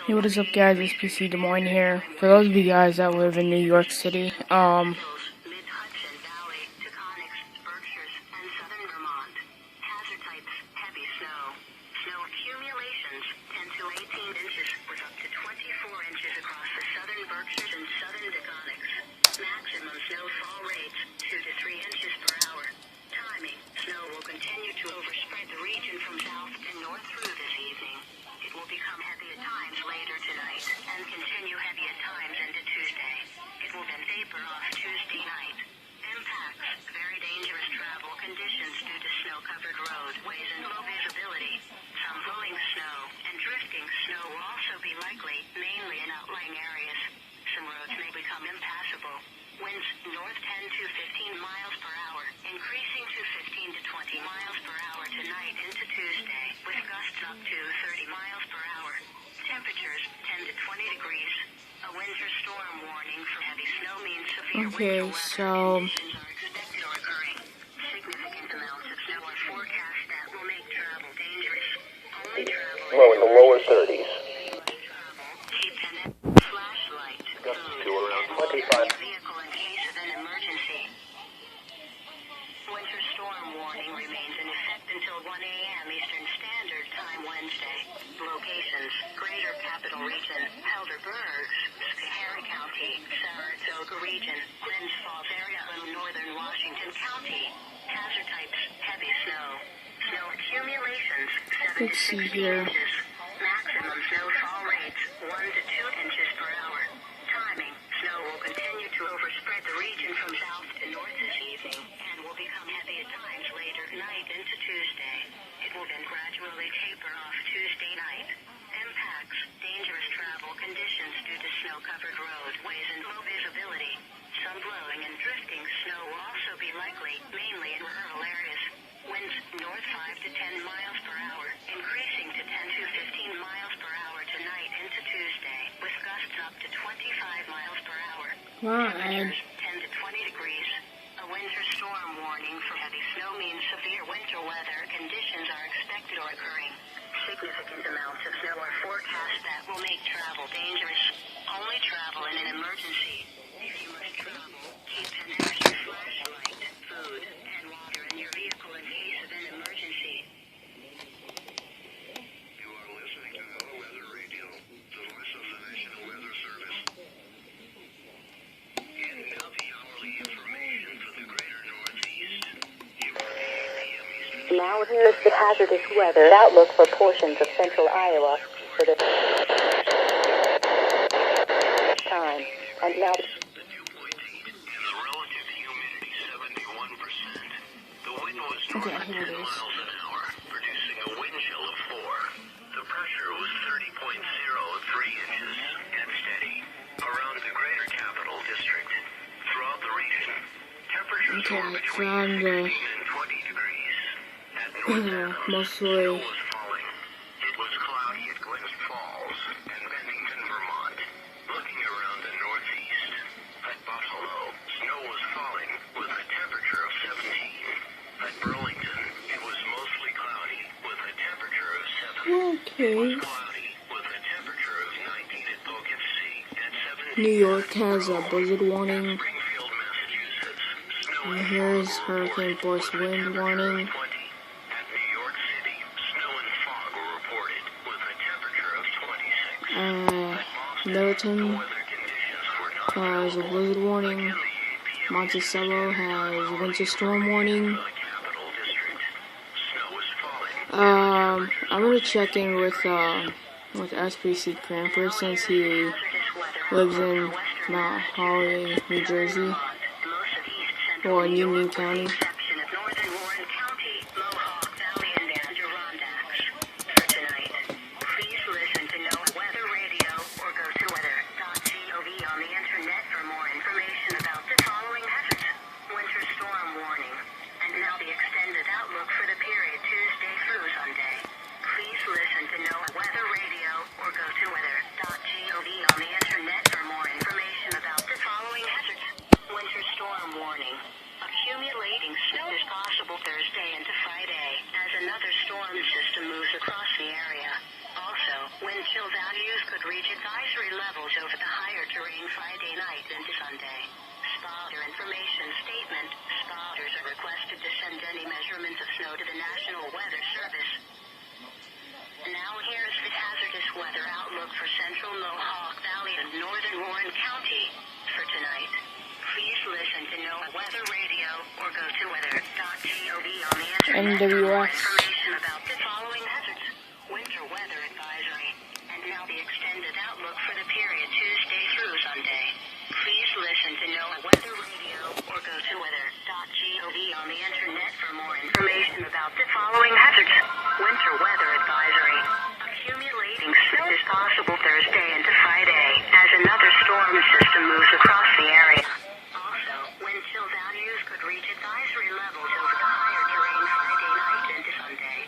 Hey, what is up, guys? It's PC Des Moines here. For those of you guys that live in New York City, maximum snowfall rates 2 to 3 inches per hour. Timing: snow will continue to overspread the region from south to north through this evening. It will become heavy at times later tonight and continue heavy at times into Tuesday. It will then taper off Tuesday night. Impacts: very dangerous travel conditions due to snow-covered roadways and low visibility. Some blowing snow and drifting snow will also be likely, mainly in outlying areas. Some roads may become impassable. Winds north 10 to 15 miles per hour, increasing to 15 to 20 miles per hour tonight into Tuesday, with gusts up to 30 miles per hour. Temperatures 10 to 20 degrees. A winter storm warning for heavy snow means severe winter weather conditions are expected or occurring. Significant amounts of snow are forecast that will make travel dangerous. Only travel low in the lower 30s. Keep an flashlight, Gusts food, to around and water in 25. your vehicle in case of an emergency. Winter storm warning remains in effect until 1 a.m. Eastern Standard Time Wednesday. Locations: Greater Capital Region, Helderberg, Schoharie County, Saratoga Region, Glens Falls area of northern Washington County. Hazard types: heavy snow. Snow accumulations 7 to 16 inches. Maximum snowfall rates 1 to 2 inches per hour. Timing: snow will continue to overspread the region from south to north this evening and will become heavy at times later tonight into Tuesday. It will then gradually taper off Tuesday night. Impacts: dangerous travel conditions due to snow-covered roadways and low visibility. Some blowing and drifting snow will also be likely, mainly in rural areas. Winds north 5 to 10 miles per hour, increasing to 10 to 15 miles per hour tonight into Tuesday, with gusts up to 25 miles per hour. Temperatures 10 to 20 degrees. A winter storm warning for heavy snow means severe winter weather conditions are expected or occurring. Significant amounts of snow are forecast that will make travel dangerous. Only travel in an emergency. If you must travel, keep an extra flashlight, food, and water in your vehicle in case of an emergency. You are listening to Hello Weather Radio, the voice of the National Weather Service. Getting now the hourly information for the greater Northeast. You are the 8 p.m. Eastern. Now here's the hazardous weather outlook for portions of central Iowa for the time. And now The dew point 8 and the relative humidity 71%. The wind was north Okay, of 10 here it is. miles an hour, producing a wind chill of 4. The pressure was 30.03 inches and steady around the greater capital district. Throughout the region, temperatures Okay, were I between found 16 and 20 degrees. At North Adams, mostly snow was falling. It was cloudy at Glens Falls and Bennington, Vermont. Looking around the northeast, at Buffalo, snow was falling with a temperature of 17. At Burlington, it was mostly cloudy with a temperature of 7. It was okay. cloudy with a temperature of 19 at Poughkeepsie and 17. New York has a blizzard warning. Springfield, Massachusetts, snow And and here's fog hurricane reported force with a wind temperature warning. of 20. At New York City, snow and fog were reported with a temperature of 26. Boston, Milton the weather conditions were not has a blizzard warning. in the 8 p.m. Monticello has a winter storm warning. for the capital district. Snow is falling. I'm gonna check in with SPC Cranford since he lives in Mount Holly, New Jersey, or Union County. Exception of northern Warren County, Mohawk Valley, and Adirondacks. For tonight, please listen to NOAA Weather Radio or go to weather.gov on the internet for more information about the following hazards. Winter storm warning, and now the extended outlook for the period Tuesday through Sunday. Please listen to NOAA Weather Radio or go to weather.gov on the internet for more information about the following hazards. Winter storm warning. Accumulating chill values could reach advisory levels over the higher terrain Friday night into Sunday. Spotter information statement. Spotters are requested to send any measurements of snow to the National Weather Service. Now here's the hazardous weather outlook for central Mohawk Valley and northern Warren County for tonight. Please listen to NOAA Weather Radio or go to weather.gov on the internet for more information about the following hazards. Winter weather advisory. And now the extended outlook for the period Tuesday through Sunday. Please listen to NOAA Weather Radio or go to weather.gov on the internet for more information about the following hazards. Winter weather advisory. Accumulating snow is possible Thursday into Friday as another storm system moves across the area. Also, wind chill values could reach advisory levels over the higher terrain Friday night into Sunday.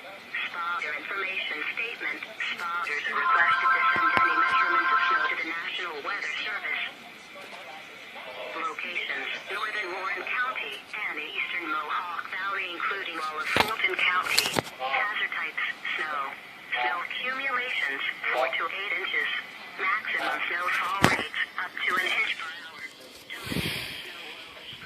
Spotter information statement. Spotters are requested to send any measurements of snow to the National Weather Service. Locations: northern Warren County and eastern Mohawk Valley, including all of Fulton County. Hazard types: snow. Snow accumulations: 4 to 8 inches. Maximum snowfall rates up to an inch per hour.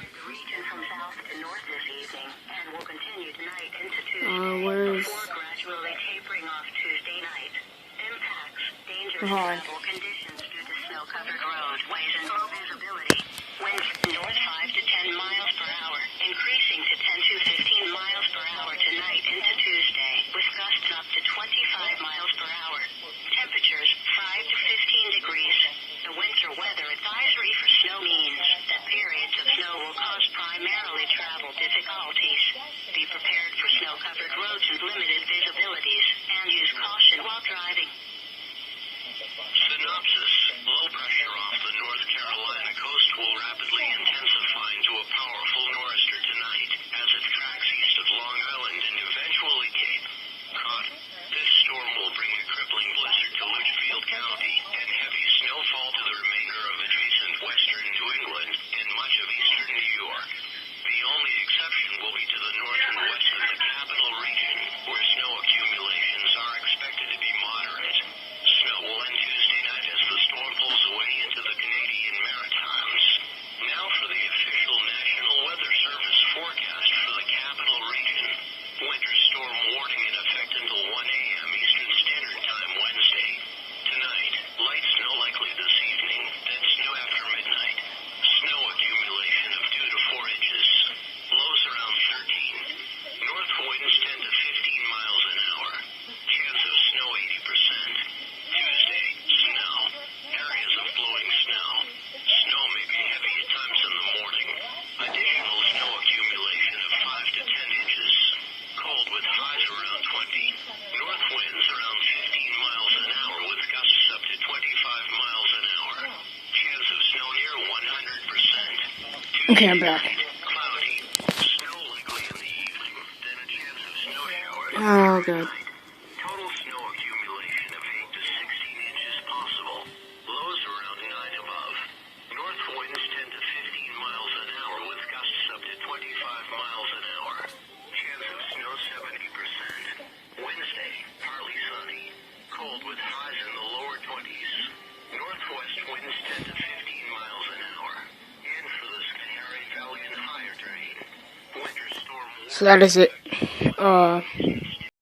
The region from south to north this evening and will continue tonight into Tuesday before gradually tapering off Tuesday night. Impacts: dangerous travel conditions due to snow-covered roadways and low visibility. Winds north 5 to 10 miles per hour, increasing to 10 to 15 miles per hour tonight into Tuesday, with gusts up to 25 miles per hour. Temperatures 5 to 15 degrees. The winter weather advisory for snow means that periods of snow will cause primarily travel difficulties. Be prepared for snow-covered roads and limited visibilities, and use caution while driving. Synopsis. Low pressure off the North Carolina coast will rapidly intensify into a powerful nor'easter tonight as it tracks east of Long Island and eventually Cape Cod. This storm will bring a crippling blizzard to Litchfield County and heavy snowfall to the remainder of adjacent western New England and much of eastern New York. The only exception will be to the north and west of the capital region, where snow accumulations are expected to be moderate. Snow will end Tuesday night as the storm pulls away into the Canadian Maritimes. Now for the official National Weather Service forecast for the capital region. Winter storm warning in effect until 1 a.m. Eastern Standard Time Wednesday. Tonight, light snow likely this evening, then snow after midnight. Snow accumulation of 2 to 4 inches. Lows around 13. North winds 10 to 15 miles an hour. Chance of snow 80%. Tuesday, snow. Areas of blowing snow. Snow may be heavy at times in the morning. Additional snow accumulation of 5 to 10 inches. Cold with highs around 20. North winds around 15 miles an hour with gusts up to 25 miles an hour. Chance of snow near 100%. Okay, I'm back. Cloudy. Snow likely in the evening. Then a chance of snow showers. Oh, God. Total snow accumulation of 8 to 16 inches possible. Lows around 9 above. North winds 10 to 15 miles an hour with gusts up to 25 miles an hour. Chance of snow 70%. Wednesday, partly sunny. Cold with highs in the lower 20s. Northwest winds 10 to 15 miles an hour. And for the Sahara Valley and higher terrain. Winter storm. So that is it.